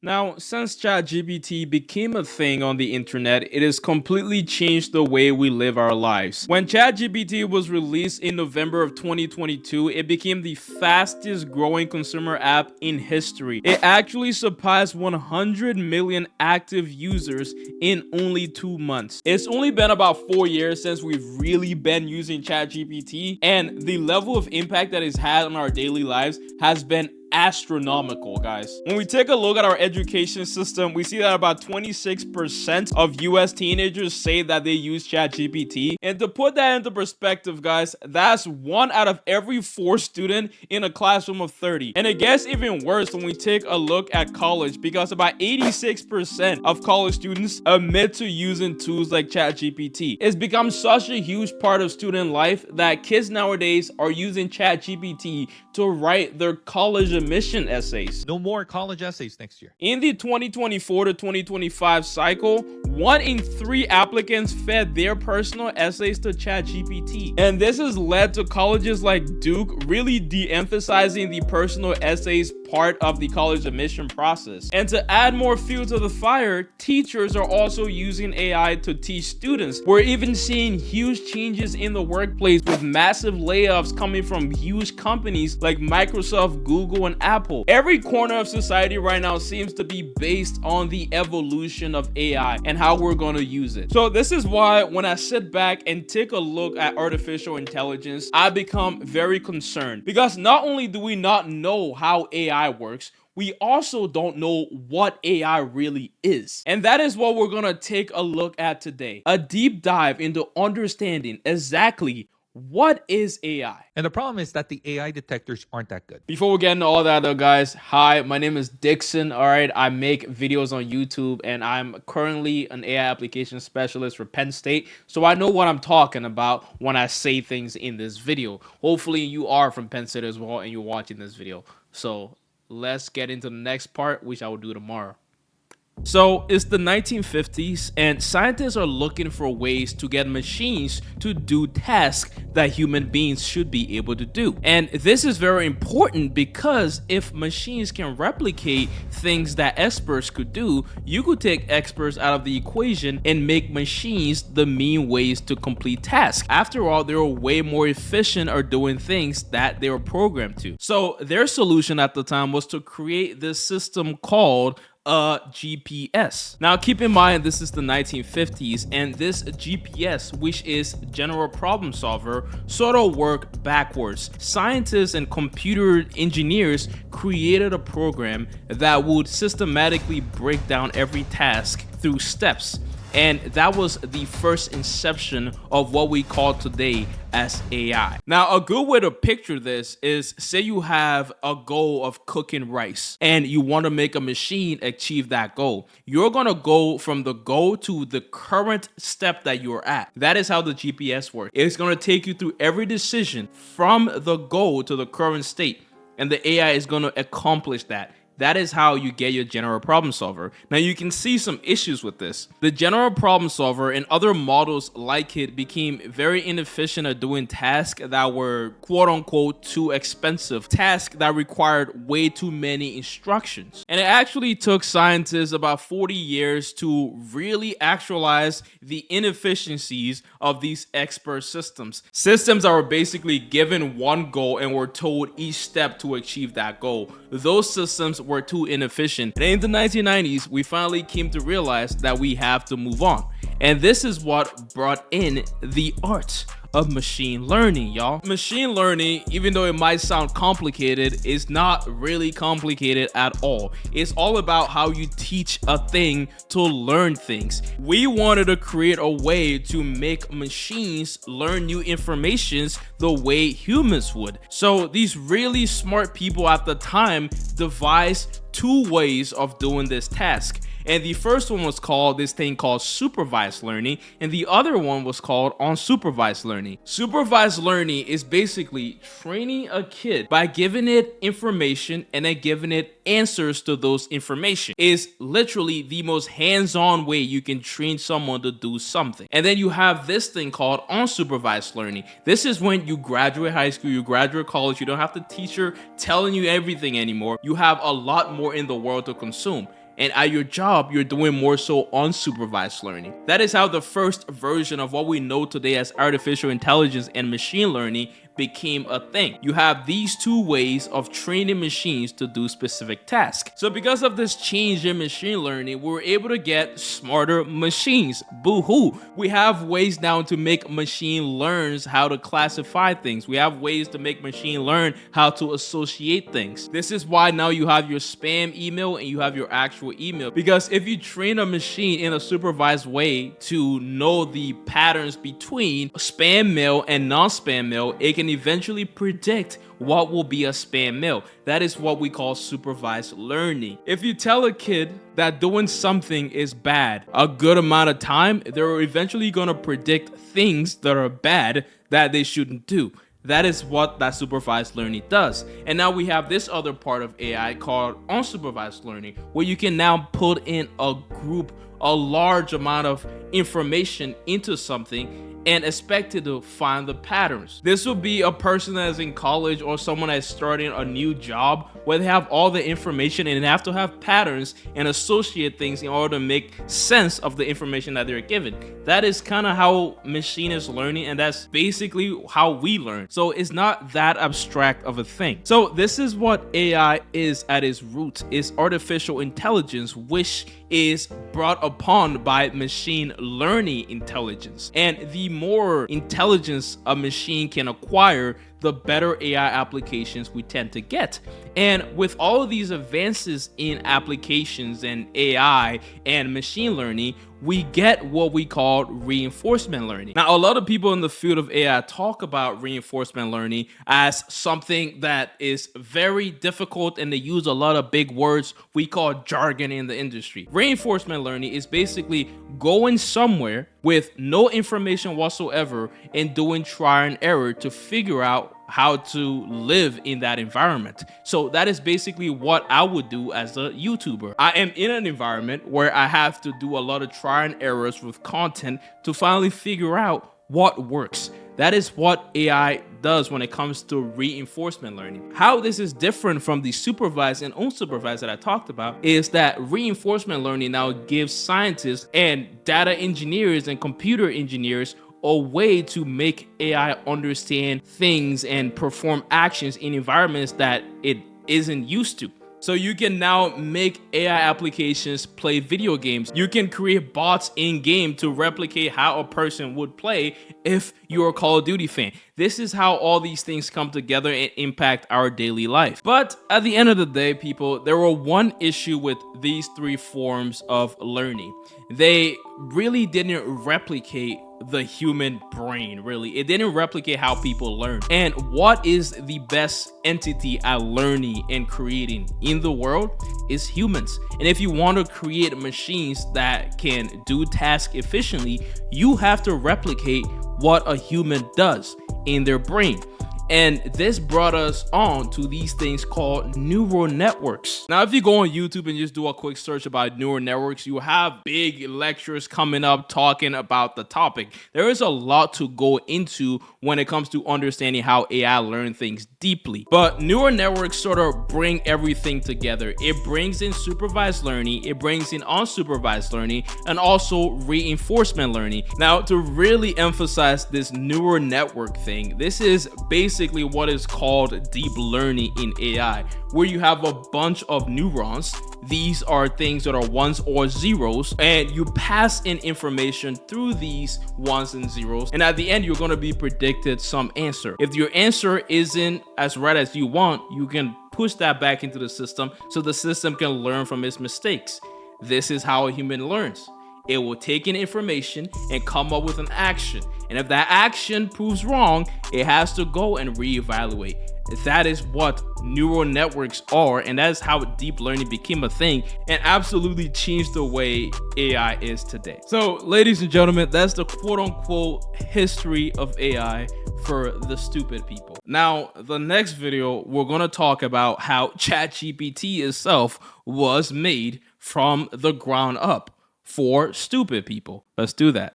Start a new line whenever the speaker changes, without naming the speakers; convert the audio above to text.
Now, since ChatGPT became a thing on the internet, it has completely changed the way we live our lives. When ChatGPT was released in November of 2022, it became the fastest growing consumer app in history. It actually surpassed 100 million active users in only 2 months. It's only been about 4 years since we've really been using ChatGPT, and the level of impact that it's had on our daily lives has been astronomical, guys. When we take a look at our education system, we see that about 26% of US teenagers say that they use ChatGPT. And to put that into perspective, guys, that's 1 out of every 4 student in a classroom of 30. And it gets even worse when we take a look at college, because about 86% of college students admit to using tools like ChatGPT. It's become such a huge part of student life that kids nowadays are using ChatGPT to write their college admission essays.
No more college essays next year.
In the 2024 to 2025 cycle, 1 in 3 applicants fed their personal essays to ChatGPT. And this has led to colleges like Duke really de-emphasizing the personal essays part of the college admission process. And to add more fuel to the fire, teachers are also using AI to teach students. We're even seeing huge changes in the workplace, with massive layoffs coming from huge companies like Microsoft, Google, and Apple. Every corner of society right now seems to be based on the evolution of AI and how we're going to use it. So this is why when I sit back and take a look at artificial intelligence, I become very concerned, because not only do we not know how AI works, we also don't know what AI really is. And that is what we're going to take a look at today. A deep dive into understanding exactly what is AI.
And the problem is that the AI detectors aren't that good.
Before we get into all that though, guys, hi, my name is Dixon. All right, I make videos on YouTube, and I'm currently an AI application specialist for Penn State. So I know what I'm talking about when I say things in this video. Hopefully you are from Penn State as well and you're watching this video. So let's get into the next part, which I will do tomorrow. So it's the 1950s, and scientists are looking for ways to get machines to do tasks that human beings should be able to do. And this is very important, because if machines can replicate things that experts could do, you could take experts out of the equation and make machines the mean ways to complete tasks. After all, they were way more efficient at doing things that they were programmed to. So their solution at the time was to create this system called a GPS. Now keep in mind, this is the 1950s, and this GPS, which is general problem solver, sort of worked backwards. Scientists and computer engineers created a program that would systematically break down every task through steps. And that was the first inception of what we call today as AI. Now, a good way to picture this is, say you have a goal of cooking rice and you want to make a machine achieve that goal. You're going to go from the goal to the current step that you're at. That is how the GPS works. It's going to take you through every decision from the goal to the current state, and the AI is going to accomplish that. That is how you get your general problem solver. Now you can see some issues with this. The general problem solver and other models like it became very inefficient at doing tasks that were quote unquote too expensive, tasks that required way too many instructions. And it actually took scientists about 40 years to really actualize the inefficiencies of these expert systems. Systems that were basically given one goal and were told each step to achieve that goal. Those systems were too inefficient. And in the 1990s, we finally came to realize that we have to move on. And this is what brought in the art of machine learning, y'all. Machine learning, even though it might sound complicated, is not really complicated at all. It's all about how you teach a thing to learn things. We wanted to create a way to make machines learn new informations the way humans would. So these really smart people at the time devised 2 ways of doing this task. And the first one was called this thing called supervised learning, and the other one was called unsupervised learning. Supervised learning is basically training a kid by giving it information and then giving it answers to those information. It's literally the most hands-on way you can train someone to do something. And then you have this thing called unsupervised learning. This is when you graduate high school, you graduate college, you don't have the teacher telling you everything anymore. You have a lot more in the world to consume. And at your job, you're doing more so unsupervised learning. That is how the first version of what we know today as artificial intelligence and machine learning became a thing. You have these two ways of training machines to do specific tasks. So because of this change in machine learning, we were able to get smarter machines. Boo-hoo. We have ways now to make machine learns how to classify things. We have ways to make machine learn how to associate things. This is why now you have your spam email and you have your actual email. Because if you train a machine in a supervised way to know the patterns between spam mail and non-spam mail, it can eventually predict what will be a spam mail. That is what we call supervised learning. If you tell a kid that doing something is bad a good amount of time, they're eventually going to predict things that are bad that they shouldn't do. That is what that supervised learning does. And now we have this other part of AI called unsupervised learning, where you can now put in a large amount of information into something and expected to find the patterns. This will be a person that is in college or someone that's starting a new job where they have all the information and they have to have patterns and associate things in order to make sense of the information that they're given. That is kind of how machine is learning, and that's basically how we learn. So it's not that abstract of a thing. So this is what AI is at its root, is artificial intelligence, which is brought upon by machine learning intelligence. And the more intelligence a machine can acquire, the better AI applications we tend to get. And with all of these advances in applications and AI and machine learning, we get what we call reinforcement learning. Now, a lot of people in the field of AI talk about reinforcement learning as something that is very difficult, and they use a lot of big words we call jargon in the industry. Reinforcement learning is basically going somewhere with no information whatsoever and doing trial and error to figure out how to live in that environment. So that is basically what I would do as a YouTuber. I am in an environment where I have to do a lot of trial and errors with content to finally figure out what works. That is what AI does when it comes to reinforcement learning. How this is different from the supervised and unsupervised that I talked about is that reinforcement learning now gives scientists and data engineers and computer engineers a way to make AI understand things and perform actions in environments that it isn't used to. So you can now make AI applications play video games. You can create bots in game to replicate how a person would play if you're a Call of Duty fan. This is how all these things come together and impact our daily life. But at the end of the day, people, there were one issue with these three forms of learning. They really didn't replicate the human brain, really. It didn't replicate how people learn. And what is the best entity at learning and creating in the world is humans. And if you want to create machines that can do tasks efficiently, you have to replicate what a human does in their brain. And this brought us on to these things called neural networks. Now, if you go on YouTube and just do a quick search about neural networks, you have big lectures coming up talking about the topic. There is a lot to go into when it comes to understanding how AI learns things deeply. But neural networks sort of bring everything together. It brings in supervised learning, it brings in unsupervised learning, and also reinforcement learning. Now, to really emphasize this neural network thing, this is basically what is called deep learning in AI, where you have a bunch of neurons. These are things that are ones or zeros, and you pass in information through these ones and zeros, and at the end you're going to be predicted some answer. If your answer isn't as right as you want, you can push that back into the system so the system can learn from its mistakes. This is how a human learns. It will take in information and come up with an action. And if that action proves wrong, it has to go and reevaluate. That is what neural networks are, and that is how deep learning became a thing and absolutely changed the way AI is today. So, ladies and gentlemen, that's the quote-unquote history of AI for the stupid people. Now, the next video, we're going to talk about how ChatGPT itself was made from the ground up for stupid people. Let's do that.